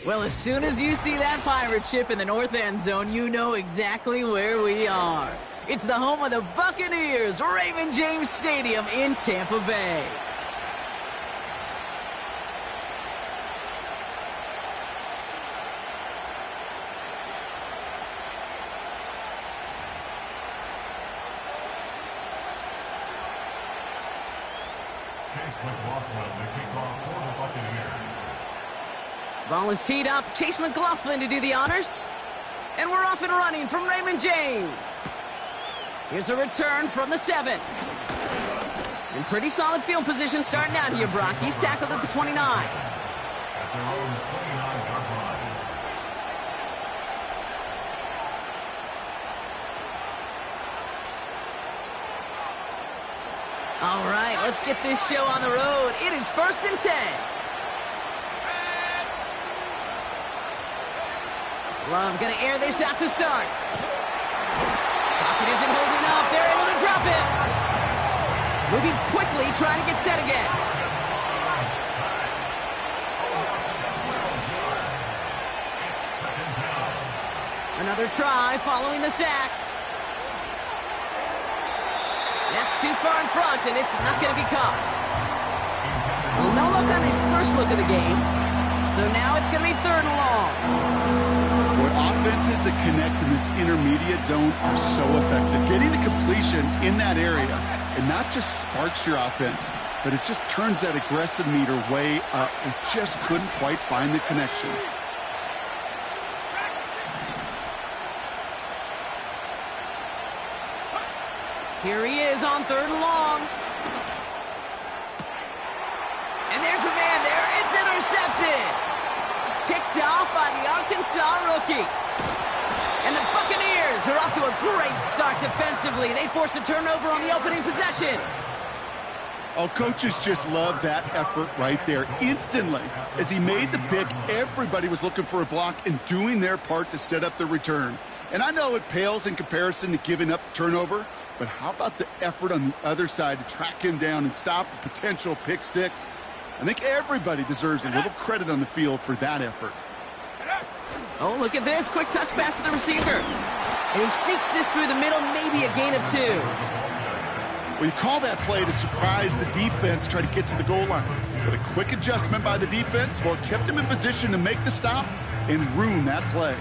Well, as soon as you see that pirate ship in the north end zone, you know exactly where we are. It's the home of the Buccaneers, Raymond James Stadium in Tampa Bay. Ball is teed up. Chase McLaughlin to do the honors. And we're off and running from Raymond James. Here's a return from the 7. In pretty solid field position starting out here, Brock. He's tackled at the 29. All right, let's get this show on the road. It is 1st and 10. Love gonna air this out to start. Pocket isn't holding up. They're able to drop it. Moving quickly, trying to get set again. Another try following the sack. That's too far in front, and it's not going to be caught. Well, no look on his first look of the game. So now it's going to be 3rd and long. Boy, offenses that connect in this intermediate zone are so effective. Getting the completion in that area, and not just sparks your offense, but it just turns that aggressive meter way up. It just couldn't quite find the connection. Here he is on 3rd and long. And there's a man there. It's intercepted. Picked off by the Arkansas rookie. And the Buccaneers are off to a great start defensively. They forced a turnover on the opening possession. Oh, coaches just love that effort right there. Instantly, as he made the pick, everybody was looking for a block and doing their part to set up the return. And I know it pales in comparison to giving up the turnover, but how about the effort on the other side to track him down and stop a potential pick six? I think everybody deserves a little credit on the field for that effort. Oh, look at this. Quick touch pass to the receiver. And he sneaks this through the middle, maybe a gain of 2. Well, you call that play to surprise the defense, try to get to the goal line. But a quick adjustment by the defense, well, it kept him in position to make the stop and ruin that play.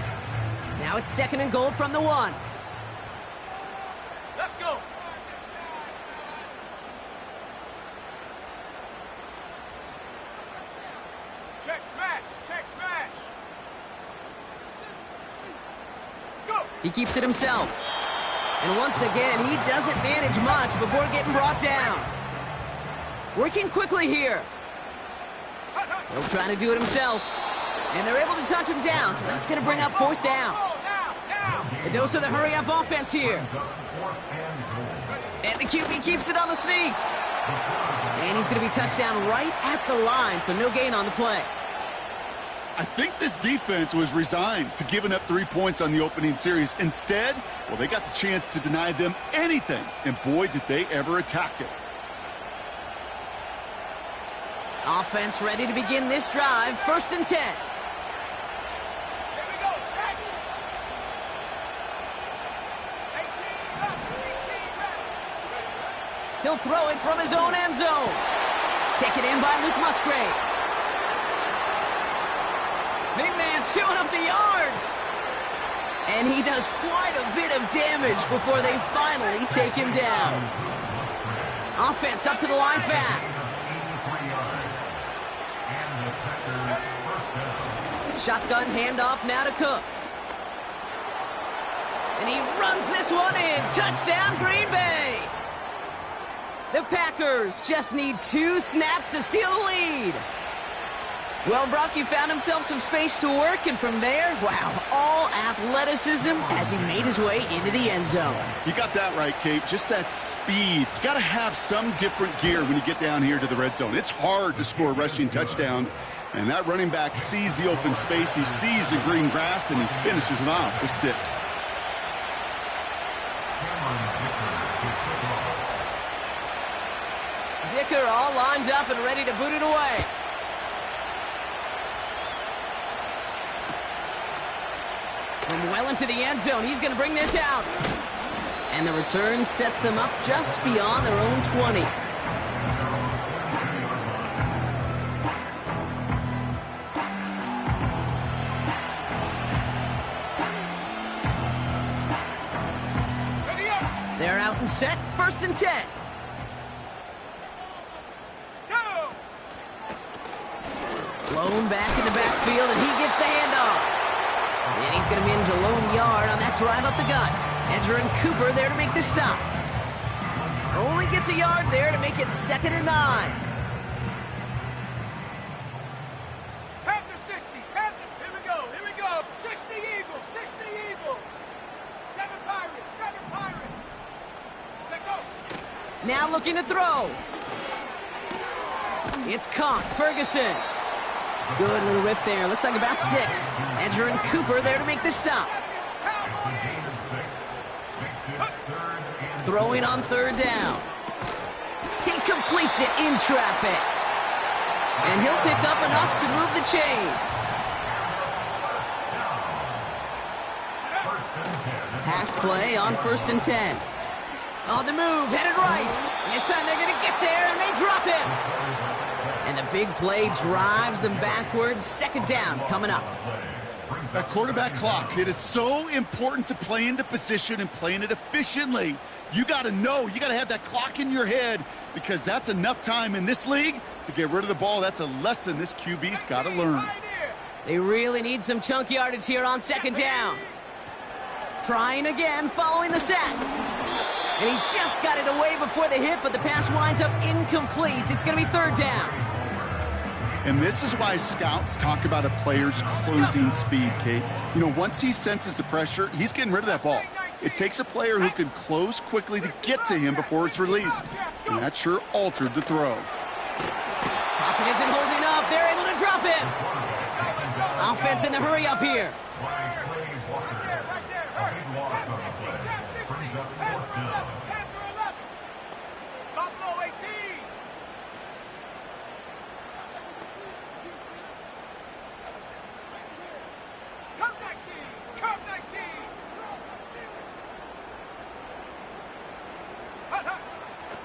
Now it's 2nd and goal from the 1. Let's go. Check smash. Check smash. Go. He keeps it himself. And once again, he doesn't manage much before getting brought down. Working quickly here. He'll try to do it himself. And they're able to touch him down, so that's going to bring up 4th down. A dose of the hurry-up offense here. And the QB keeps it on the sneak. And he's going to be touched down right at the line, so no gain on the play. I think this defense was resigned to giving up 3 points on the opening series. Instead, well, they got the chance to deny them anything, and boy, did they ever attack it. Offense ready to begin this drive. 1st and 10. He'll throw it from his own end zone. Taken in by Luke Musgrave. Big man showing up the yards. And he does quite a bit of damage before they finally take him down. Offense up to the line fast. Shotgun handoff now to Cook. And he runs this one in. Touchdown, Green Bay. The Packers just need 2 snaps to steal the lead. Well, Brock, he found himself some space to work, and from there, wow, all athleticism as he made his way into the end zone. You got that right, Kate. Just that speed. You got to have some different gear when you get down here to the red zone. It's hard to score rushing touchdowns, and that running back sees the open space, he sees the green grass, and he finishes it off with 6. Dicker all lined up and ready to boot it away. From well into the end zone, he's going to bring this out. And the return sets them up just beyond their own 20. They're out and set, 1st and 10. Go! Blown back in the backfield, and he gets the handoff. And he's going to manage a lone yard on that drive up the gut. Edger and Cooper there to make the stop. Only gets a yard there to make it 2nd and 9. Panther 60. Panther. Here we go. Here we go. 60 Eagles. 60 Eagles. 7 Pirates. 7 Pirates. Check go. Now looking to throw. It's caught. Ferguson. Good little rip there. Looks like about 6. Edger and Cooper there to make the stop. Throwing on 3rd down. He completes it in traffic. And he'll pick up enough to move the chains. Pass play on 1st and 10. On the move, headed right. This time they're going to get there, and they drop him. And the big play drives them backwards. 2nd down coming up. That quarterback clock, it is so important to play into position and playing it efficiently. You got to know, you got to have that clock in your head because that's enough time in this league to get rid of the ball. That's a lesson this QB's got to learn. They really need some chunk yardage here on 2nd down. Trying again following the sack. And he just got it away before the hit, but the pass winds up incomplete. It's going to be 3rd down. And this is why scouts talk about a player's closing speed, Kate. You know, once he senses the pressure, he's getting rid of that ball. It takes a player who can close quickly to get to him before it's released. And that sure altered the throw. Pocket isn't holding up. They're able to drop him. Offense in the hurry up here. Buffalo 18. Come 19. Come 19.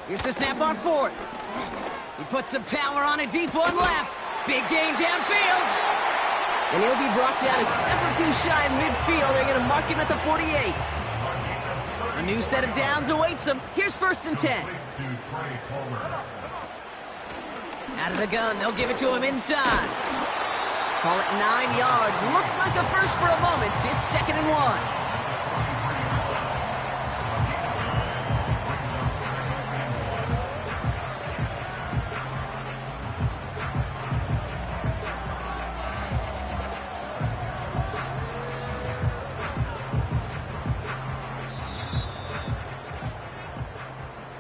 Here's the snap on 4th. He puts some power on it deep on left. Big gain downfield. And he'll be brought down a step or 2 shy of midfield. They're going to mark him at the 48. A new set of downs awaits him. Here's 1st and 10. Out of the gun, they'll give it to him inside. Call it 9 yards. Looked like a first for a moment. It's 2nd and 1.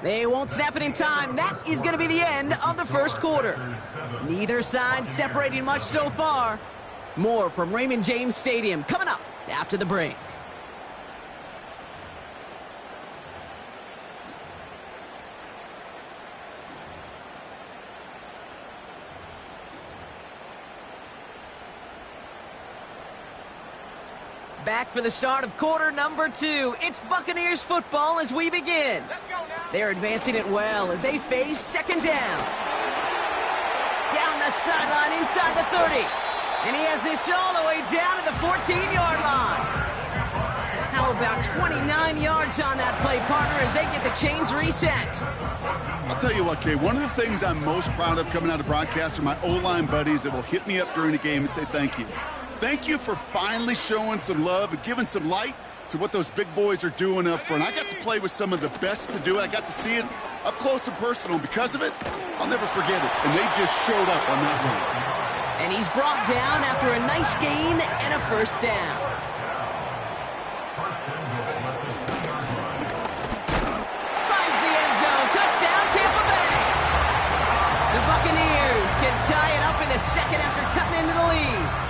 They won't snap it in time. That is going to be the end of the 1st quarter. Neither side separating much so far. More from Raymond James Stadium coming up after the break. Back for the start of quarter number 2. It's Buccaneers football as we begin. Let's go now. They're advancing it well as they face 2nd down. Down the sideline inside the 30. And he has this all the way down to the 14-yard line. How about 29 yards on that play, partner, as they get the chains reset? I'll tell you what, Kay, one of the things I'm most proud of coming out of broadcast are my O-line buddies that will hit me up during the game and say thank you. Thank you for finally showing some love and giving some light to what those big boys are doing up front. I got to play with some of the best to do it. I got to see it up close and personal. Because of it, I'll never forget it. And they just showed up on that one. And he's brought down after a nice gain and a 1st down. Finds the end zone. Touchdown, Tampa Bay. The Buccaneers can tie it up in the 2nd after cutting into the lead.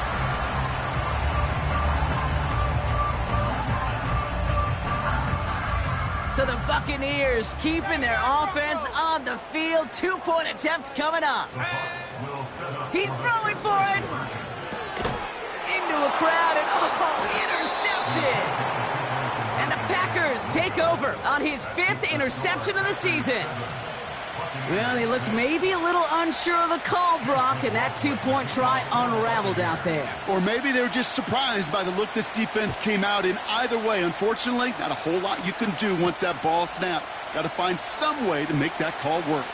So the Buccaneers keeping their offense on the field. 2-point attempt coming up. He's throwing for it. into a crowd, and intercepted! And the Packers take over on his 5th interception of the season. Well, they looked maybe a little unsure of the call, Brock, and that 2-point try unraveled out there. Or maybe they were just surprised by the look this defense came out in. Either way, unfortunately, not a whole lot you can do once that ball snapped. Got to find some way to make that call work.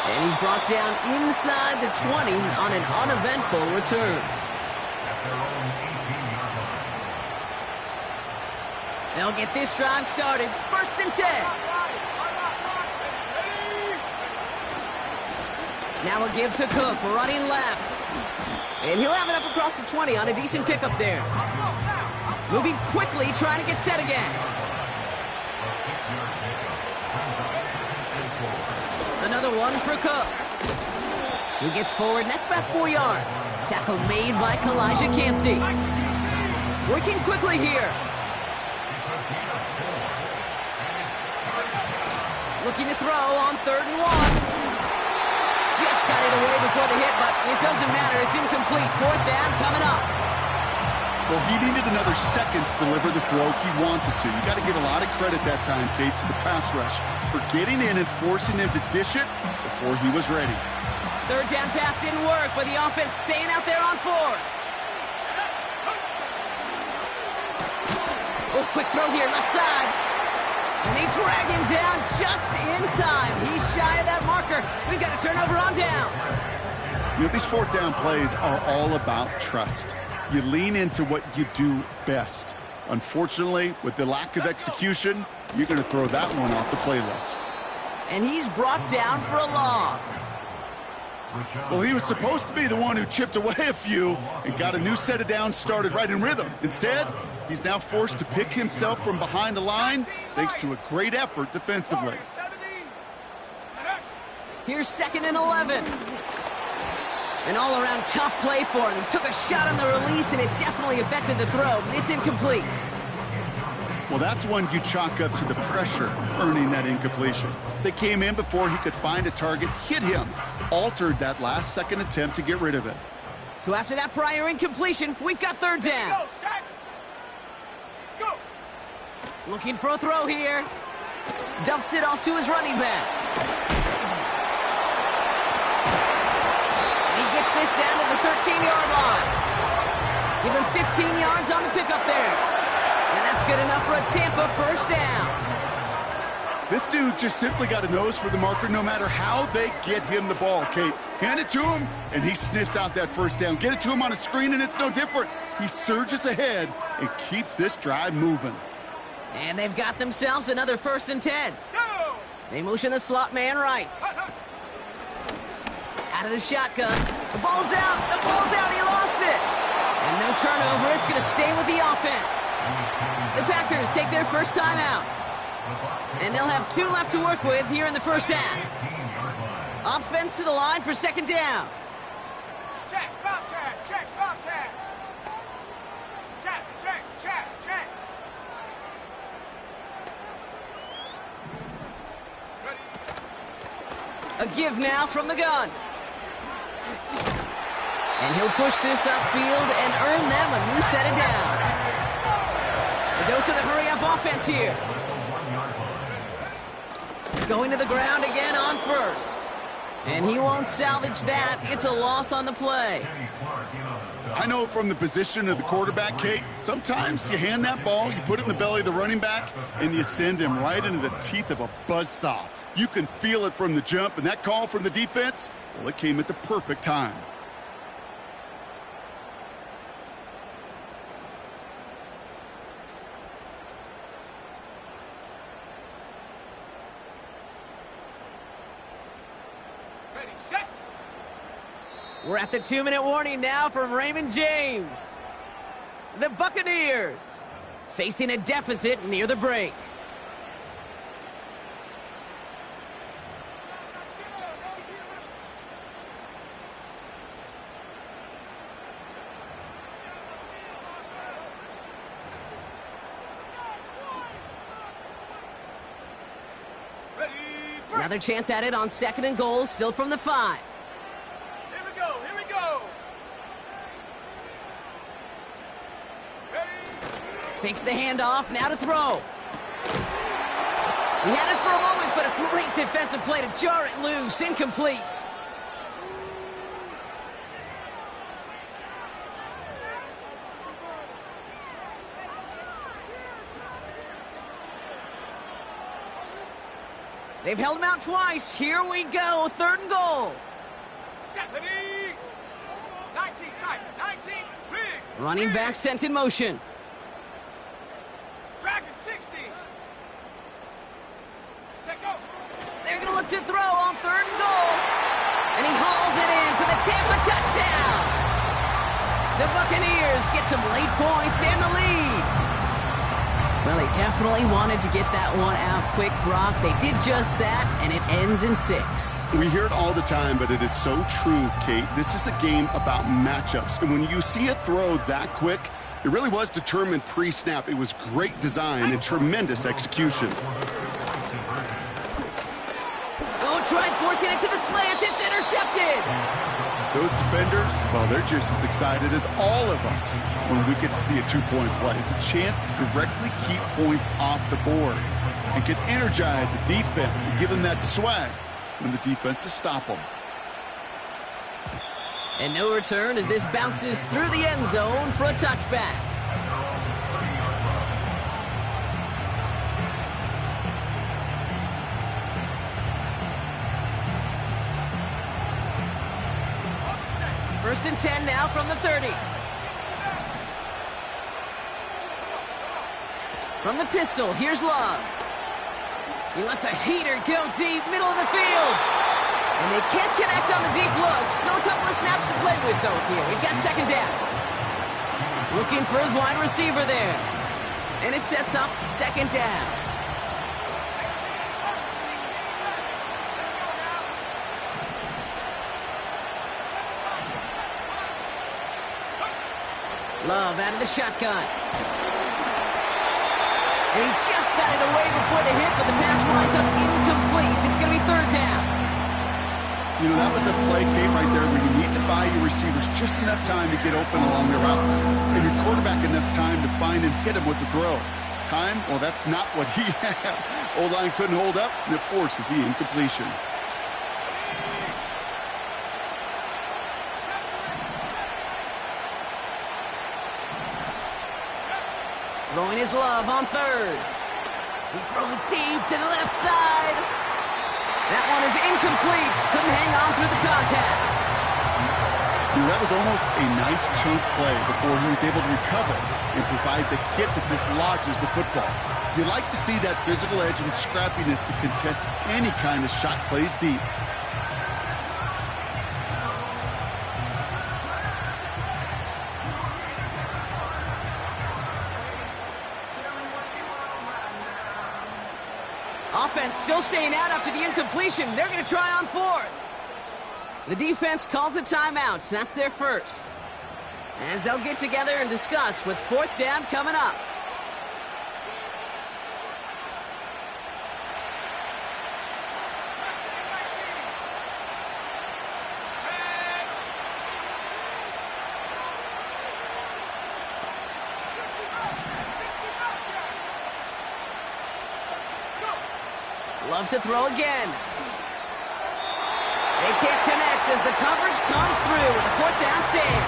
And he's brought down inside the 20 on an uneventful return. They'll get this drive started. 1st and 10. Now a give to Cook, running left. And he'll have it up across the 20 on a decent pickup there. Moving quickly, trying to get set again. Another one for Cook. He gets forward, and that's about 4 yards. Tackle made by Kalijah Cansey. Working quickly here. Looking to throw on 3rd and 1. Just got it away before the hit, but it doesn't matter. It's incomplete. 4th down coming up. Well, he needed another second to deliver the throw he wanted to. You got to give a lot of credit that time, Kate, to the pass rush for getting in and forcing him to dish it before he was ready. 3rd down pass didn't work, but the offense staying out there on 4th. Oh, quick throw here, left side. And they drag him down just in time. He's shy of that marker. We've got a turnover on downs. You know, these 4th down plays are all about trust. You lean into what you do best. Unfortunately, with the lack of execution, you're going to throw that one off the playlist. And he's brought down for a loss. Well, he was supposed to be the one who chipped away a few and got a new set of downs started right in rhythm. Instead, he's now forced to pick himself from behind the line thanks to a great effort defensively. Here's 2nd and 11. An all-around tough play for him. He took a shot on the release, and it definitely affected the throw. It's incomplete. Well, that's one you chalk up to the pressure earning that incompletion. They came in before he could find a target, hit him, altered that last-second attempt to get rid of it. So after that prior incompletion, we've got 3rd down. Looking for a throw here. Dumps it off to his running back. And he gets this down to the 13-yard line. Give him 15 yards on the pickup there. And that's good enough for a Tampa 1st down. This dude just simply got a nose for the marker no matter how they get him the ball, Kate. Hand it to him, and he sniffs out that 1st down. Get it to him on a screen, and it's no different. He surges ahead and keeps this drive moving. And they've got themselves another 1st and 10. They motion the slot man right. Out of the shotgun. The ball's out. The ball's out. He lost it. And no turnover. It's going to stay with the offense. The Packers take their first time out. And they'll have 2 left to work with here in the 1st half. Offense to the line for 2nd down. Check, Bobcat, check, Bobcat. Check, check, check, check. A give now from the gun. And he'll push this upfield and earn them a new set of downs. A dose of the hurry-up offense here. Going to the ground again on 1st. And he won't salvage that. It's a loss on the play. I know from the position of the quarterback, Kate, sometimes you hand that ball, you put it in the belly of the running back, and you send him right into the teeth of a buzzsaw. You can feel it from the jump, and that call from the defense, well, it came at the perfect time. Ready, set. We're at the 2-minute warning now from Raymond James. The Buccaneers facing a deficit near the break. Another chance at it on 2nd and goal, still from the 5. Here we go, here we go. Fakes the handoff, now to throw. He had it for a moment, but a great defensive play to jar it loose. Incomplete. They've held him out twice. Here we go, 3rd and goal. 70. 19, tight. 19, Biggs. Running back sent in motion. Dragon 60. Check go. They're going to look to throw on 3rd and goal. And he hauls it in for the Tampa touchdown. The Buccaneers get some late points and the lead. Well, they definitely wanted to get that one out quick, Brock. They did just that, and it ends in 6. We hear it all the time, but it is so true, Kate. This is a game about matchups. And when you see a throw that quick, it really was determined pre-snap. It was great design and tremendous execution. Oh, tried forcing it to the slants. It's intercepted. Those defenders, well, they're just as excited as all of us when we get to see a 2-point play. It's a chance to directly keep points off the board and can energize the defense and give them that swag when the defenses stop them. And no return as this bounces through the end zone for a touchback. First and 10 now from the 30. From the pistol, here's Love. He lets a heater go deep, middle of the field. And they can't connect on the deep look. Still a couple of snaps to play with, though, here. We've got 2nd down. Looking for his wide receiver there. And it sets up 2nd down. Love out of the shotgun. And he just got it away before the hit, but the pass winds up incomplete. It's going to be 3rd down. You know, that was a play, Kate, right there where you need to buy your receivers just enough time to get open along their routes. And your quarterback enough time to find and hit him with the throw. Time? Well, that's not what he had. O-line couldn't hold up, and it forces the incompletion. Throwing his Love on 3rd. He's throwing deep to the left side. That one is incomplete. Couldn't hang on through the contact. You know, that was almost a nice chunk play before he was able to recover and provide the hit that dislodges the football. You like to see that physical edge and scrappiness to contest any kind of shot plays deep. Offense still staying out after the incompletion. They're going to try on 4th. The defense calls a timeout. That's their first. As they'll get together and discuss with 4th down coming up. Love to throw again. They can't connect as the coverage comes through with a 4th down stand.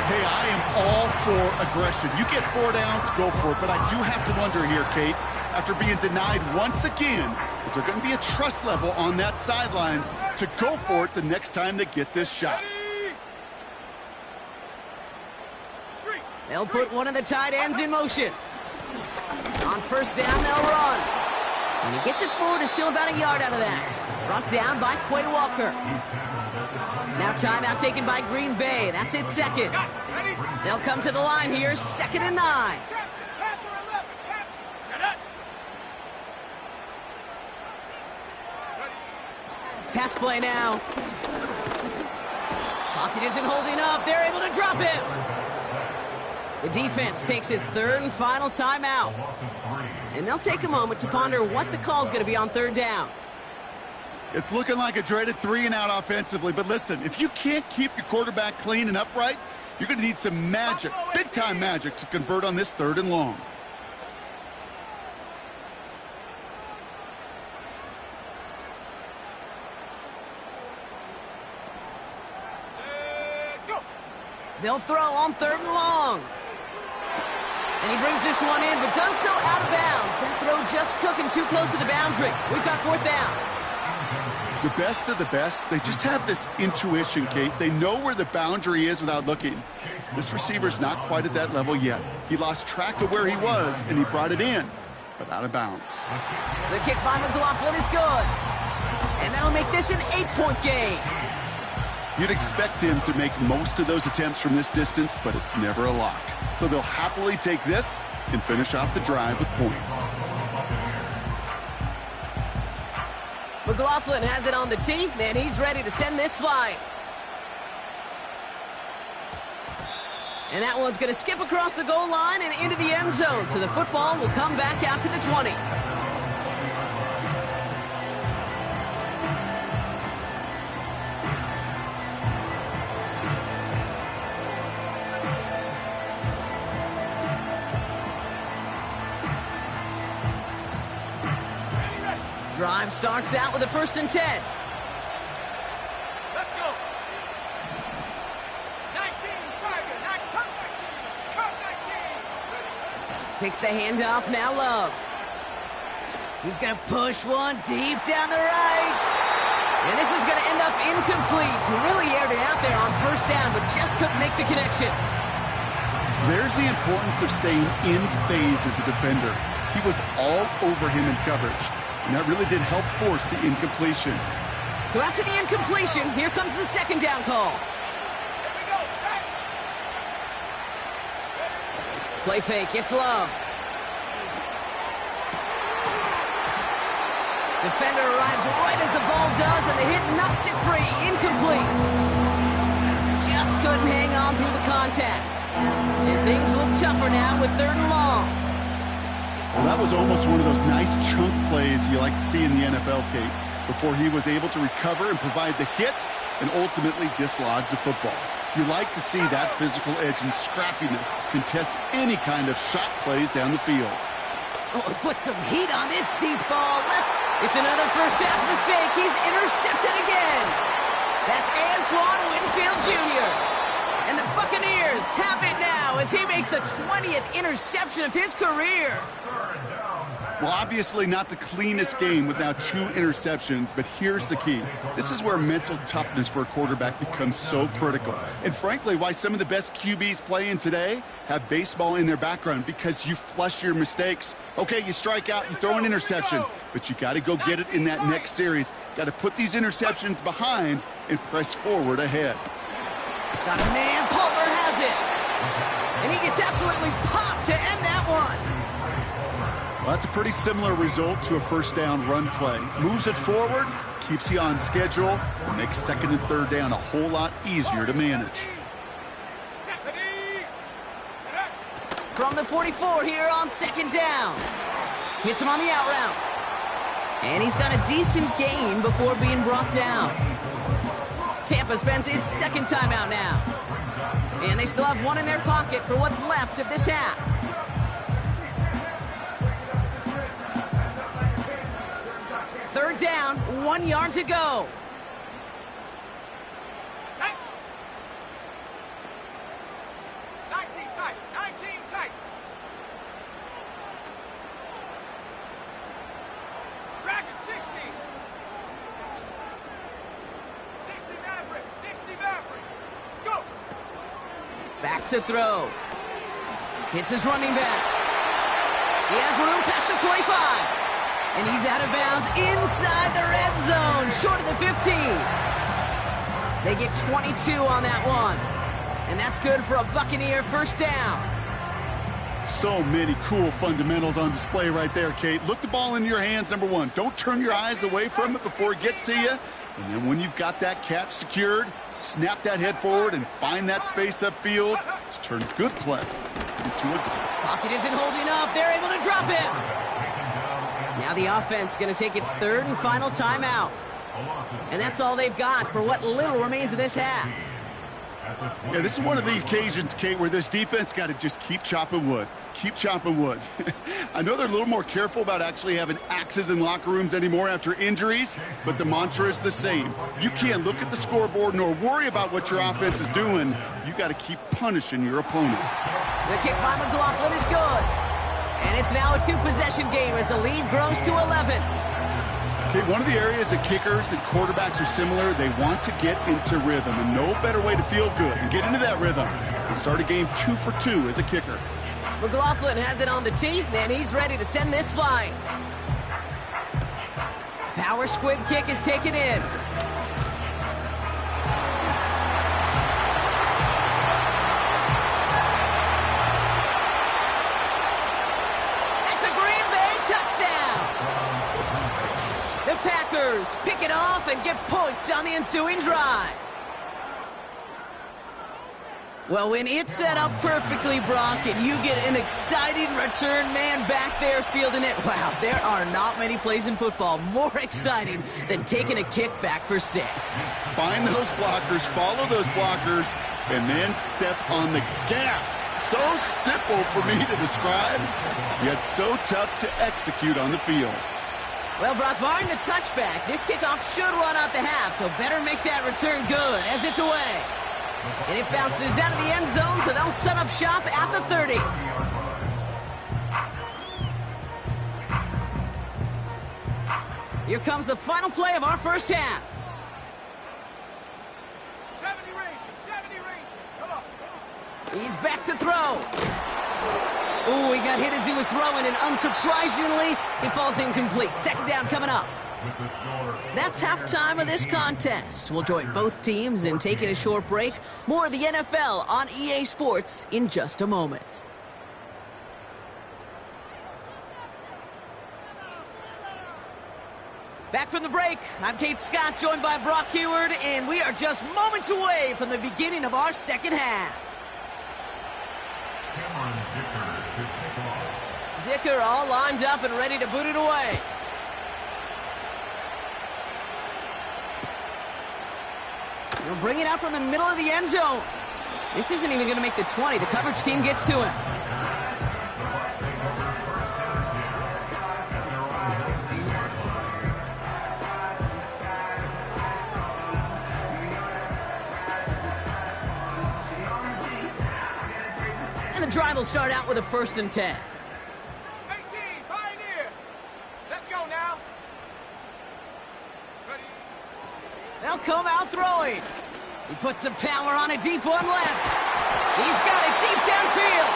Hey, I am all for aggression. You get 4 downs, go for it. But I do have to wonder here, Kate, after being denied once again, is there going to be a trust level on that sidelines to go for it the next time they get this shot? They'll put one of the tight ends in motion. On 1st down, they'll run. And he gets it forward to still about a yard out of that. Brought down by Quay Walker. Now timeout taken by Green Bay. That's it, 2nd. They'll come to the line here, 2nd and 9. Pass play now. Pocket isn't holding up. They're able to drop him. The defense takes its 3rd and final timeout. And they'll take a moment to ponder what the call's going to be on 3rd down. It's looking like a dreaded 3-and-out offensively, but listen, if you can't keep your quarterback clean and upright, you're going to need some magic, big-time magic, to convert on this 3rd and long. They'll throw on 3rd and long. And he brings this one in, but does so out of bounds. That throw just took him too close to the boundary. We've got 4th down. The best of the best, they just have this intuition, Kate. They know where the boundary is without looking. This receiver's not quite at that level yet. He lost track of where he was, and he brought it in, but out of bounds. The kick by McLaughlin is good. And that'll make this an 8-point game. You'd expect him to make most of those attempts from this distance, but it's never a lock. So they'll happily take this and finish off the drive with points. McLaughlin has it on the tee, and he's ready to send this flying. And that one's going to skip across the goal line and into the end zone, so the football will come back out to the 20. Drive starts out with a 1st and 10. Let's go. 19, Tiger. Cut 19. Takes the handoff, now Love. He's going to push one deep down the right. And this is going to end up incomplete. He really aired it out there on 1st down, but just couldn't make the connection. There's the importance of staying in phase as a defender. He was all over him in coverage. And that really did help force the incompletion. So after the incompletion, here comes the 2nd down call. Here we go. Set. Play fake, it's Love. Defender arrives right as the ball does, and the hit knocks it free. Incomplete. Just couldn't hang on through the contact. And things look tougher now with 3rd and long. Well, that was almost one of those nice chunk plays you like to see in the NFL, Kate, before he was able to recover and provide the hit and ultimately dislodge the football. You like to see that physical edge and scrappiness to contest any kind of shot plays down the field. Oh, put some heat on this deep ball. Left. It's another first-half mistake. He's intercepted again. That's Antoine Winfield Jr. And the Buccaneers have it now as he makes the 20th interception of his career. Well, obviously not the cleanest game with now 2 interceptions, but here's the key. This is where mental toughness for a quarterback becomes so critical. And frankly, why some of the best QBs playing today have baseball in their background, because you flush your mistakes. Okay, you strike out, you throw an interception, but you got to go get it in that next series. Got to put these interceptions behind and press forward ahead. Got a man, Palmer has it. And he gets absolutely popped to end that one. Well, that's a pretty similar result to a 1st down run play. Moves it forward, keeps you on schedule, and makes 2nd and 3rd down a whole lot easier to manage. From the 44 here on 2nd down. Hits him on the out route. And he's got a decent gain before being brought down. Tampa spends its 2nd timeout now. And they still have one in their pocket for what's left of this half. Third down, 1 yard to go. Tight. 19 tight. 19 tight. Dragon 60. 60 Maverick. 60 Maverick. Go. Back to throw. Hits his running back. He has room past the 25. And he's out of bounds inside the red zone, short of the 15. They get 22 on that one. And that's good for a Buccaneer 1st down. So many cool fundamentals on display right there, Kate. Look the ball in your hands, number 1. Don't turn your eyes away from it before it gets to you. And then when you've got that catch secured, snap that head forward and find that space upfield to turn good play into a goal. Pocket isn't holding up. They're able to drop him. Now the offense going to take its 3rd and final timeout. And that's all they've got for what little remains of this half. Yeah, this is one of the occasions, Kate, where this defense got to just keep chopping wood. Keep chopping wood. I know they're a little more careful about actually having axes in locker rooms anymore after injuries, but the mantra is the same. You can't look at the scoreboard nor worry about what your offense is doing. You got to keep punishing your opponent. The kick by McLaughlin is good. And it's now a two-possession game as the lead grows to 11. Okay, one of the areas that kickers and quarterbacks are similar, they want to get into rhythm, and no better way to feel good and get into that rhythm and start a game 2 for 2 as a kicker. McLaughlin has it on the tee, and he's ready to send this flying. Power squib kick is taken in. That's a Green Bay touchdown! The Packers pick it off and get points on the ensuing drive. Well, when it's set up perfectly, Brock, and you get an exciting return man back there fielding it, wow, there are not many plays in football more exciting than taking a kick back for 6. Find those blockers, follow those blockers, and then step on the gas. So simple for me to describe, yet so tough to execute on the field. Well, Brock, barring the touchback, this kickoff should run out the half, so better make that return good as it's away. And it bounces out of the end zone, so they'll set up shop at the 30. Here comes the final play of our first half. 70 Ranger, come on. He's back to throw. Ooh, he got hit as he was throwing, and unsurprisingly, he falls incomplete. Second down coming up. That's halftime of this contest. We'll join both teams in taking a short break. More of the NFL on EA Sports in just a moment. Back from the break, I'm Kate Scott, joined by Brock Heward, and we are just moments away from the beginning of our second half. Dicker all lined up and ready to boot it away. He'll bring it out from the middle of the end zone. This isn't even going to make the 20. The coverage team gets to him. And the drive will start out with a 1st and 10. 18, Pioneer. Let's go now. Ready? They'll come out throwing. He puts some power on a deep one left. He's got it deep downfield.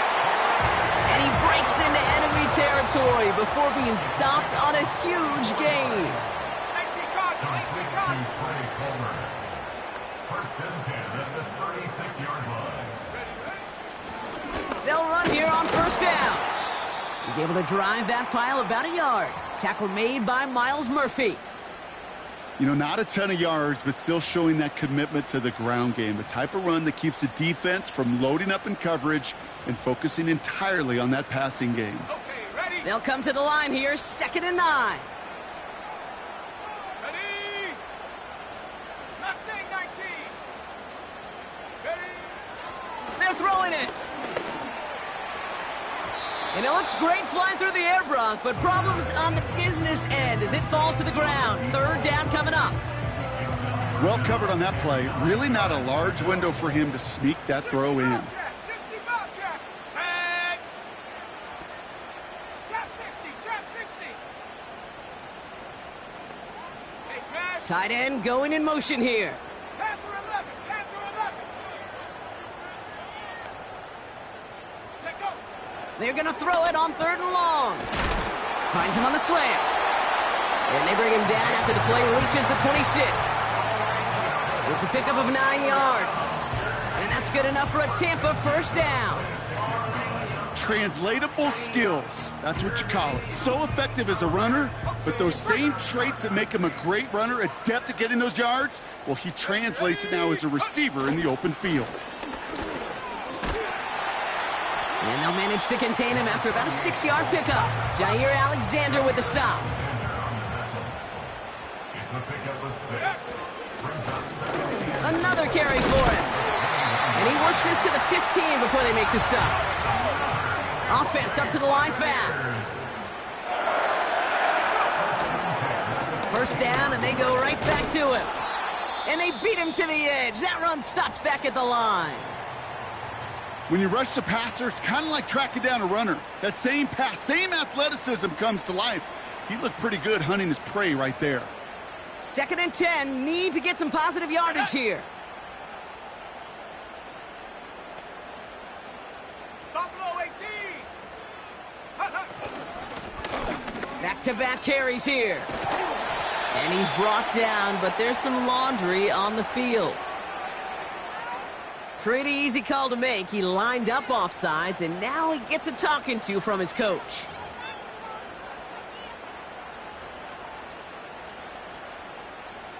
And he breaks into enemy territory before being stopped on a huge gain. 18 Cardinal. First and 10 at the 36-yard line. They'll run here on 1st down. He's able to drive that pile about a yard. Tackle made by Miles Murphy. You know, not a ton of yards, but still showing that commitment to the ground game. The type of run that keeps the defense from loading up in coverage and focusing entirely on that passing game. Okay, ready? They'll come to the line here, 2nd and 9. Ready? Mustang 19. Ready? They're throwing it. And it looks great flying through the air, Brock, but problems on the business end as it falls to the ground. 3rd down coming up. Well covered on that play. Really not a large window for him to sneak that throw in. 60 Bobcat. Set. Trap 60. Hey, smash. Tight end going in motion here. Panther 11. Check go. They're going to throw it on 3rd and long. Finds him on the slant. And they bring him down after the play reaches the 26. It's a pickup of 9 yards. And that's good enough for a Tampa 1st down. Translatable skills. That's what you call it. So effective as a runner, but those same traits that make him a great runner, adept at getting those yards, well, he translates it now as a receiver in the open field. And they'll manage to contain him after about a 6-yard pickup. Jair Alexander with the stop. It's a pickup of Another carry for him. And he works this to the 15 before they make the stop. Offense up to the line fast. First down, and they go right back to him. And they beat him to the edge. That run stopped back at the line. When you rush the passer, it's kind of like tracking down a runner. That same pass, same athleticism comes to life. He looked pretty good hunting his prey right there. 2nd and 10, need to get some positive yardage here. Buffalo 18. Back-to-back carries here. And he's brought down, but there's some laundry on the field. Pretty easy call to make. He lined up offsides, and now he gets a talking to from his coach.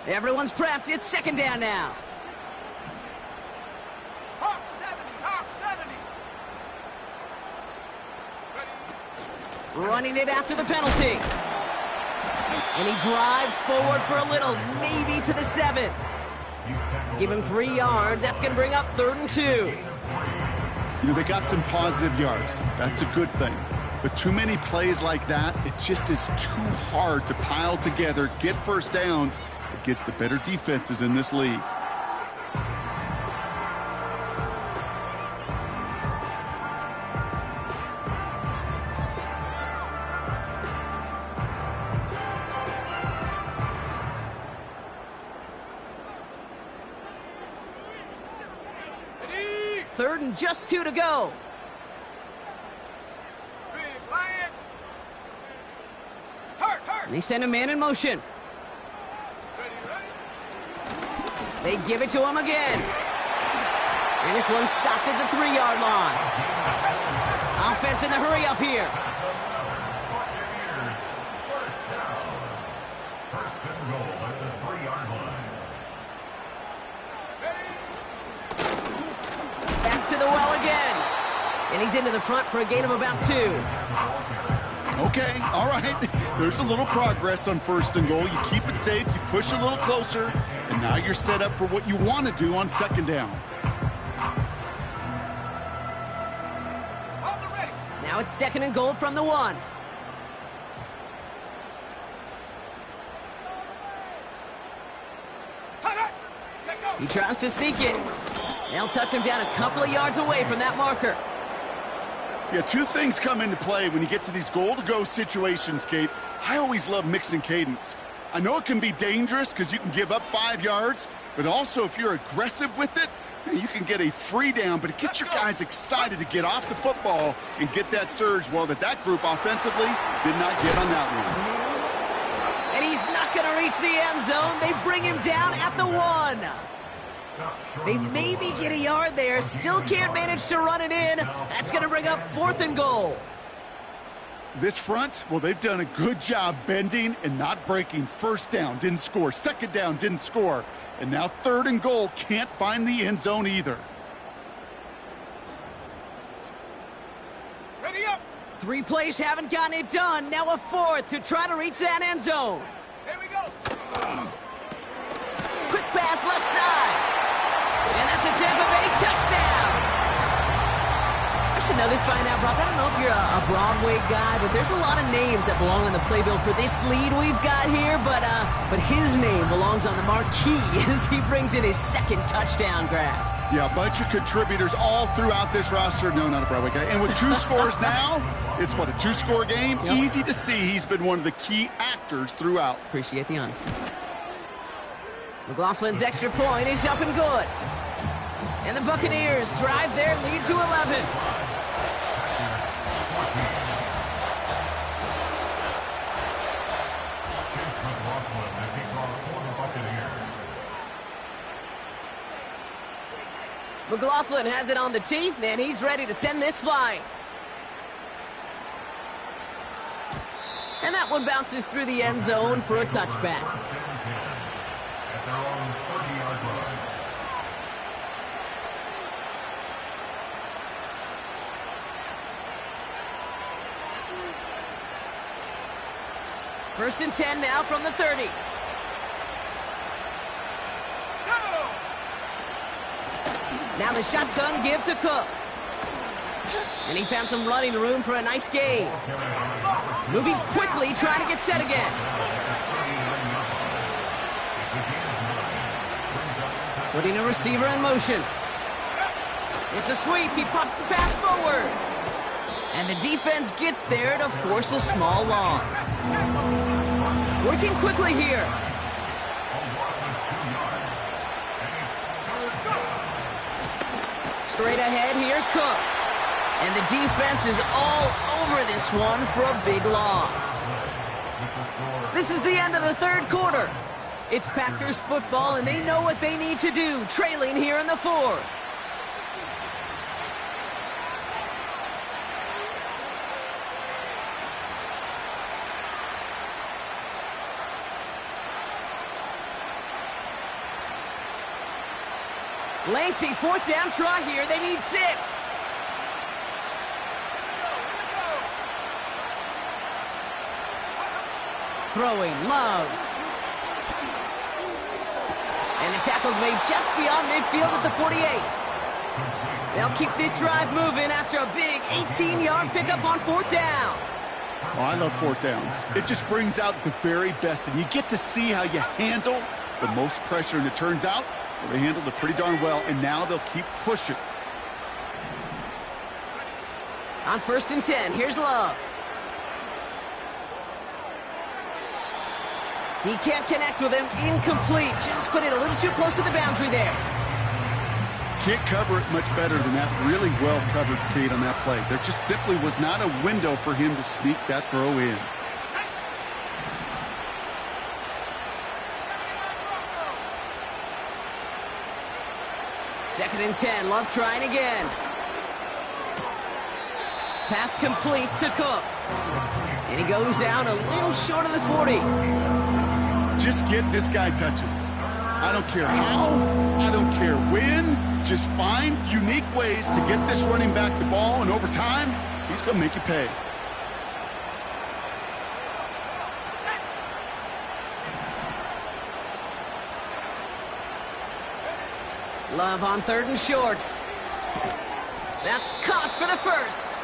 Everyone's prepped. It's 2nd down now. Hawk 70. Ready. Running it after the penalty. And he drives forward for a little, maybe to the 7. Give him 3 yards. That's going to bring up 3rd and 2. You know, they got some positive yards. That's a good thing. But too many plays like that, it just is too hard to pile together, get first downs against the better defenses in this league. Ready. 3rd and just 2 to go. Big lion. Hurt. They send a man in motion. Ready. They give it to him again. And this one's stopped at the 3-yard line. Offense in the hurry up here. First and goal at the 3-yard line. Back to the well again. And he's into the front for a gain of about 2. Okay, all right. There's a little progress on 1st and goal. You keep it safe, you push a little closer, and now you're set up for what you want to do on 2nd down. Hold the ready. Now it's 2nd and goal from the 1. Hut. Take over. He tries to sneak it. They'll touch him down a couple of yards away from that marker. Yeah, 2 things come into play when you get to these goal-to-go situations, Kate. I always love mixing cadence. I know it can be dangerous because you can give up 5 yards, but also if you're aggressive with it, you can get a free down, but it gets your guys excited to get off the football and get that surge. Well, that group offensively did not get on that one. And he's not going to reach the end zone. They bring him down at the 1. They maybe get a yard there. Still can't manage to run it in. That's going to bring up 4th and goal. This front, well, they've done a good job bending and not breaking. 1st down, didn't score. 2nd down, didn't score. And now 3rd and goal, can't find the end zone either. Ready up. 3 plays haven't gotten it done. Now a 4th to try to reach that end zone. Here we go. Quick pass left side. And that's a Tampa Bay touchdown. I should know this by now, Brock. I don't know if you're a Broadway guy, but there's a lot of names that belong on the playbill for this lead we've got here. But his name belongs on the marquee as he brings in his 2nd touchdown grab. Yeah, a bunch of contributors all throughout this roster. No, not a Broadway guy. And with 2 scores now, it's what, a 2-score game? Yep. Easy to see he's been one of the key actors throughout. Appreciate the honesty. McLaughlin's extra point is up and good. And the Buccaneers drive their lead to 11. McLaughlin has it on the tee, and he's ready to send this flying. And that one bounces through the end zone for a touchback. At their own 30-yard line. First and 10 now from the 30. Now the shotgun give to Cook. And he found some running room for a nice gain. Moving quickly, trying to get set again. Putting a receiver in motion. It's a sweep. He pops the pass forward. And the defense gets there to force a small loss. Working quickly here. Straight ahead, here's Cook. And the defense is all over this one for a big loss. This is the end of the third quarter. It's Packers football, and they know what they need to do, trailing here in the fourth. Lengthy fourth down try here. They need 6. Throwing, Love. And the tackle's made just beyond midfield at the 48. They'll keep this drive moving after a big 18-yard pickup on fourth down. Oh, I love fourth downs. It just brings out the very best, and you get to see how you handle the most pressure, and it turns out they handled it pretty darn well, and now they'll keep pushing. On 1st and 10, here's Love. He can't connect with him. Incomplete. Just put it a little too close to the boundary there. Can't cover it much better than that. Really well covered, Kate, on that play. There just simply was not a window for him to sneak that throw in. Second and 10. Love trying again. Pass complete to Cook. And he goes out a little short of the 40. Just get this guy touches. I don't care how, I don't care when. Just find unique ways to get this running back the ball, and over time, he's going to make you pay. Love on 3rd and short. That's caught for the first.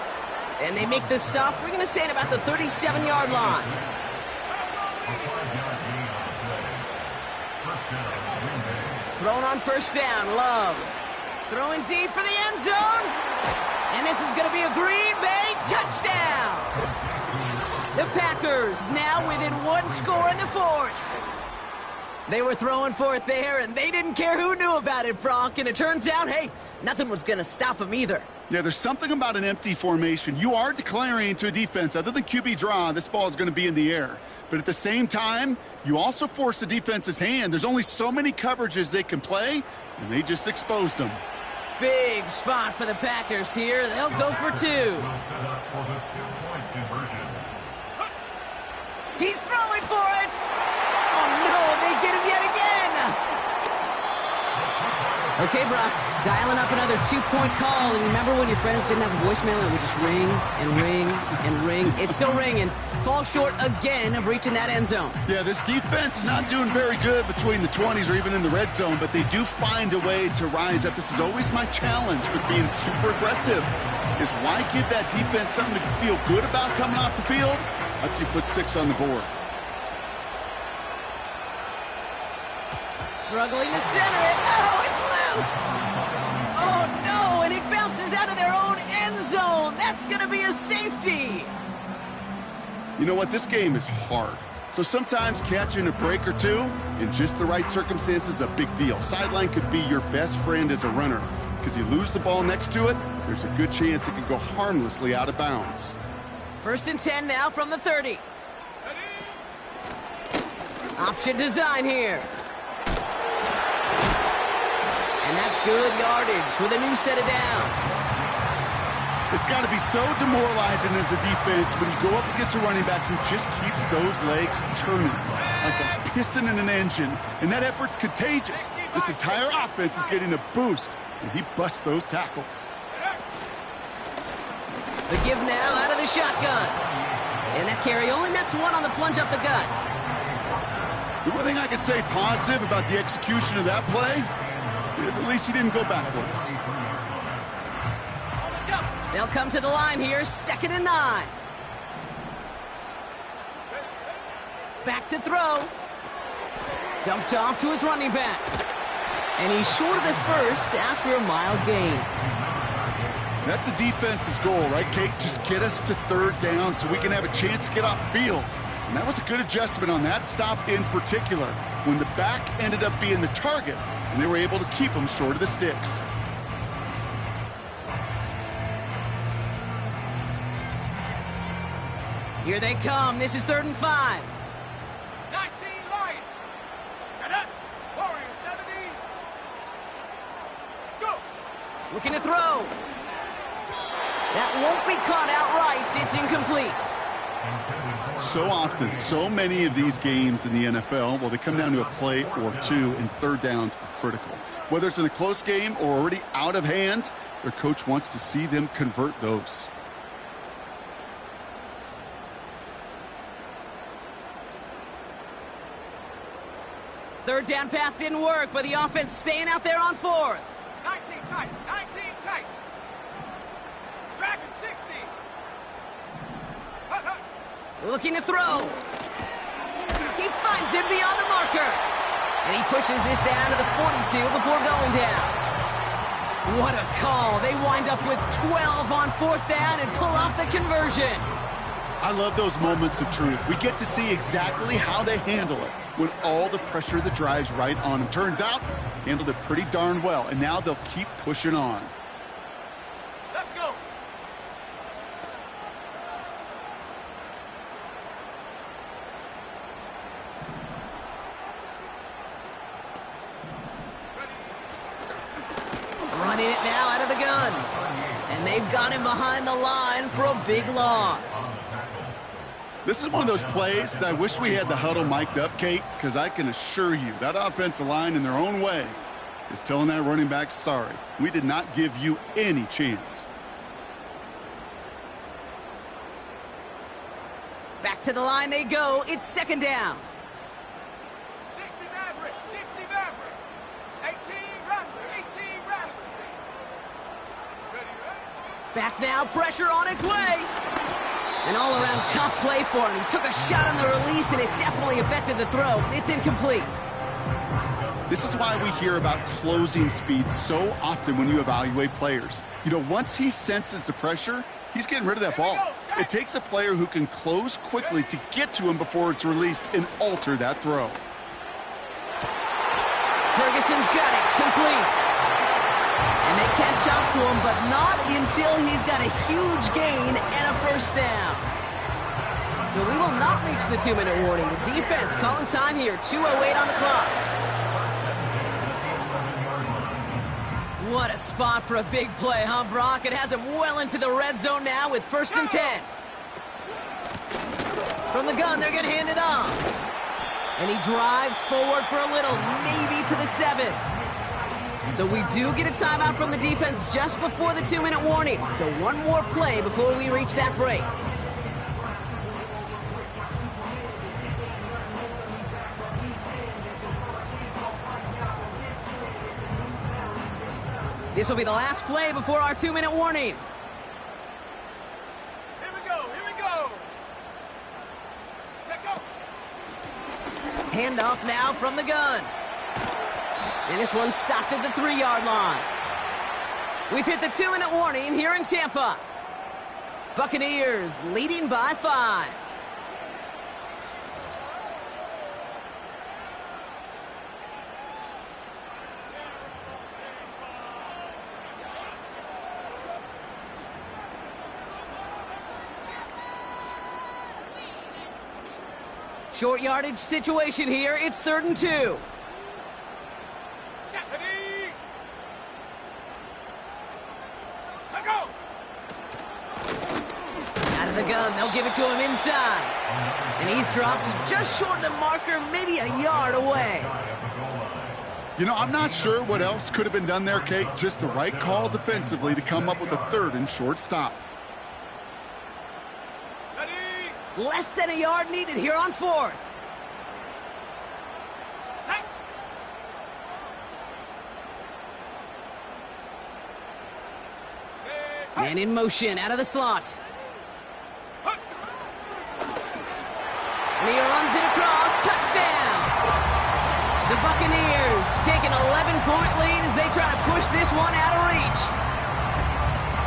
And they make the stop. We're going to say at about the 37-yard line. Thrown on 1st down, Love. Throwing deep for the end zone. And this is going to be a Green Bay touchdown. The Packers now within 1 score in the fourth. They were throwing for it there, and they didn't care who knew about it, Brock. And it turns out, hey, nothing was going to stop them either. Yeah, there's something about an empty formation. You are declaring to a defense, other than QB draw, this ball is going to be in the air. But at the same time, you also force the defense's hand. There's only so many coverages they can play, and they just exposed them. Big spot for the Packers here. They'll go for 2. He's throwing for it. Oh, no, they get him yet again. Okay, Brock, dialing up another 2-point call. And remember when your friends didn't have a voicemail and it would just ring and ring and ring? It's still ringing. Fall short again of reaching that end zone. Yeah, this defense is not doing very good between the 20s or even in the red zone, but they do find a way to rise up. This is always my challenge with being super aggressive, is why give that defense something to feel good about coming off the field after you put 6 on the board. Struggling to center it. Oh, it's loose. Oh, no, and it bounces out of their own end zone. That's going to be a safety. You know what? This game is hard. So sometimes catching a break or two in just the right circumstances is a big deal. Sideline could be your best friend as a runner, because you lose the ball next to it, there's a good chance it could go harmlessly out of bounds. 1st and 10 now from the 30. Option design here. And that's good yardage with a new set of downs. It's got to be so demoralizing as a defense when you go up against a running back who just keeps those legs churning like a piston in an engine, and that effort's contagious. This entire offense is getting a boost, and he busts those tackles. The give now out of the shotgun. And that carry only nets 1 on the plunge up the gut. The one thing I could say positive about the execution of that play, Because at least he didn't go backwards. They'll come to the line here, 2nd and 9. Back to throw. Dumped off to his running back. And he's short of the first after a mild gain. That's a defense's goal, right, Kate? Just get us to 3rd down so we can have a chance to get off the field. And that was a good adjustment on that stop in particular, when the back ended up being the target, and they were able to keep him short of the sticks. Here they come. This is 3rd and 5. 19 Lions. Set up. Warrior 70. Go. Looking to throw. That won't be caught outright. It's incomplete. So often, so many of these games in the NFL, well, they come down to a play or two, and 3rd downs are critical. Whether it's in a close game or already out of hand, their coach wants to see them convert those. Third down pass didn't work, but the offense staying out there on 4th. 19 tight. 19 tight. Dragon 60. Looking to throw. He finds him beyond the marker. And he pushes this down to the 42 before going down. What a call. They wind up with 12 on 4th down and pull off the conversion. I love those moments of truth. We get to see exactly how they handle it when all the pressure of the drive's right on them. Turns out, handled it pretty darn well, and now they'll keep pushing on. Let's go. Running it now out of the gun. And they've got him behind the line for a big loss. This is one of those plays that I wish we had the huddle mic'd up, Kate, because I can assure you that offensive line in their own way is telling that running back, sorry, we did not give you any chance. Back to the line they go. It's 2nd down. 60 Maverick. 60 Maverick. 18 Rattler. 18 Rattler. Ready? Back now, pressure on its way. An all-around tough play for him. He took a shot on the release, and it definitely affected the throw. It's incomplete. This is why we hear about closing speed so often when you evaluate players. You know, once he senses the pressure, he's getting rid of that ball. It takes a player who can close quickly to get to him before it's released and alter that throw. Ferguson's got it. Complete. And they catch up to him, but not until he's got a huge gain and a 1st down. So we will not reach the 2-minute warning. The defense calling time here. 2:08 on the clock. What a spot for a big play, huh, Brock? It has him well into the red zone now with 1st and 10. From the gun, they're going to hand it off. And he drives forward for a little, maybe to the 7. So we do get a timeout from the defense just before the 2-minute warning. So one more play before we reach that break. This will be the last play before our 2-minute warning. Here we go. Here we go. Check go. Handoff now from the gun. And this one's stopped at the 3-yard line. We've hit the 2-minute warning here in Tampa. Buccaneers leading by 5. Short yardage situation here. It's 3rd and 2. Gun. They'll give it to him inside. And he's dropped just short of the marker, maybe a yard away. You know, I'm not sure what else could have been done there, Kate. Just the right call defensively to come up with a 3rd and short stop. Less than a yard needed here on 4th. Man in motion, out of the slot. And he runs it across. Touchdown! The Buccaneers take an 11-point lead as they try to push this one out of reach.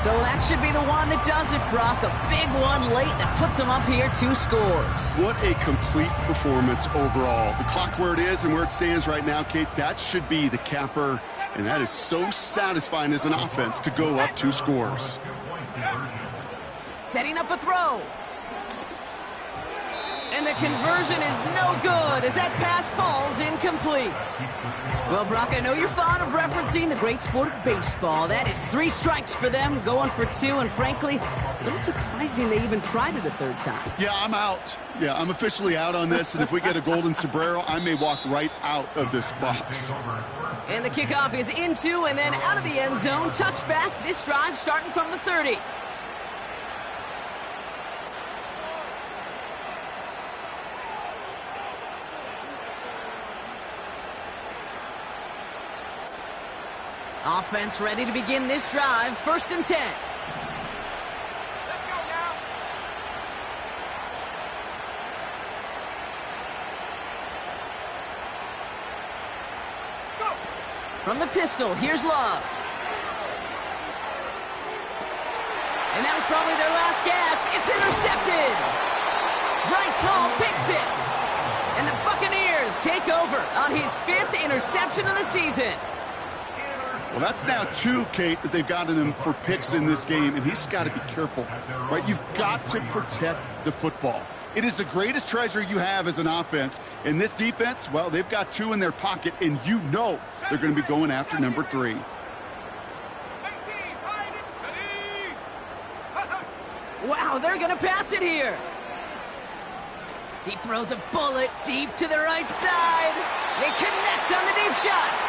So that should be the one that does it, Brock. A big one late that puts them up here 2 scores. What a complete performance overall. The clock where it is and where it stands right now, Kate, that should be the capper. And that is so satisfying as an offense to go up 2 scores. Setting up a throw. And the conversion is no good as that pass falls incomplete. Well, Brock, I know you're fond of referencing the great sport of baseball. That is 3 strikes for them, going for 2, and frankly, a little surprising they even tried it a 3rd time. Yeah, I'm out. Yeah, I'm officially out on this, and if we get a golden sombrero, I may walk right out of this box. And the kickoff is into and then out of the end zone. Touchback, this drive starting from the 30. Offense ready to begin this drive. 1st and 10. Let's go now. Go. From the pistol, here's Love. And that was probably their last gasp. It's intercepted. Bryce Hall picks it. And the Buccaneers take over on his 5th interception of the season. Well, that's now 2, Kate, that they've gotten him for picks in this game, and he's got to be careful, right? You've got to protect the football. It is the greatest treasure you have as an offense. And this defense, well, they've got 2 in their pocket, and you know they're going to be going after number 3. Wow, they're going to pass it here. He throws a bullet deep to the right side. They connect on the deep shot.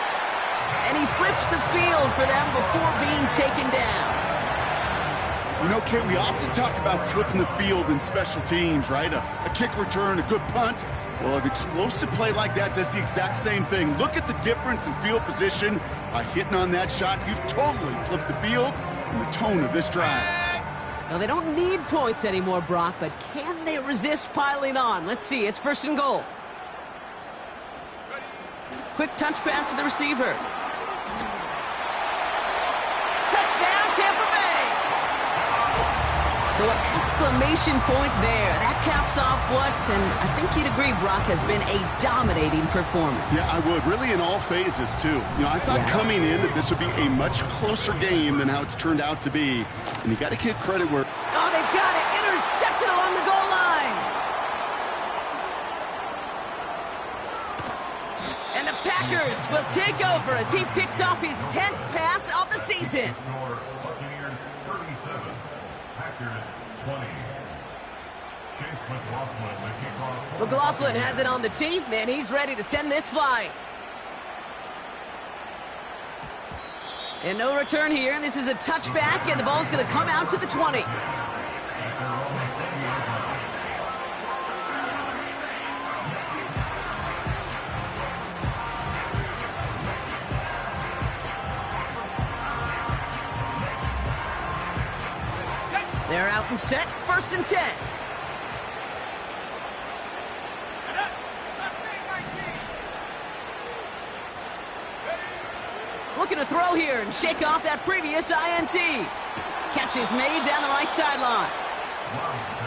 And he flips the field for them before being taken down. You know, Kate, we often talk about flipping the field in special teams, right? A kick return, a good punt. Well, an explosive play like that does the exact same thing. Look at the difference in field position. By hitting on that shot, you've totally flipped the field and the tone of this drive. Now, they don't need points anymore, Brock, but can they resist piling on? Let's see. It's 1st and goal. Quick touch pass to the receiver. Touchdown, Tampa Bay! So an exclamation point there. That caps off what, and I think you'd agree, Brock, has been a dominating performance. Yeah, I would. Really in all phases, too. You know, I thought coming in that this would be a much closer game than how it's turned out to be. And you got to give credit where... Oh, they got it! Intercepted along the goal line! And the Packers will take over as he picks off his 10th pass of the season. Buccaneers 37, Packers 20. Chase McLaughlin, the kickoff. McLaughlin has it on the tee, and he's ready to send this flying. And no return here. This is a touchback, and the ball's going to come out to the 20. They're out and set. 1st and 10. Looking to throw here and shake off that previous INT. Catch is made down the right sideline.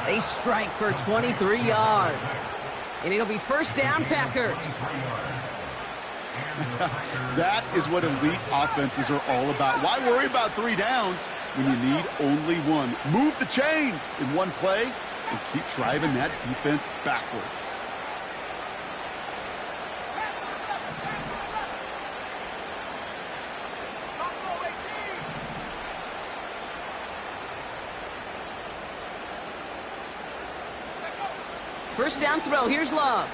They strike for 23 yards. And it'll be 1st down, Packers. That is what elite offenses are all about. Why worry about 3 downs when you need only 1? Move the chains in one play and keep driving that defense backwards. First down throw. Here's Love.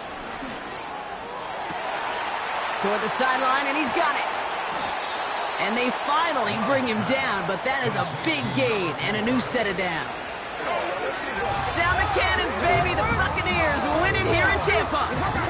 Toward the sideline, and he's got it. And they finally bring him down, but that is a big gain and a new set of downs. Sound the cannons, baby. The Buccaneers win it here in Tampa.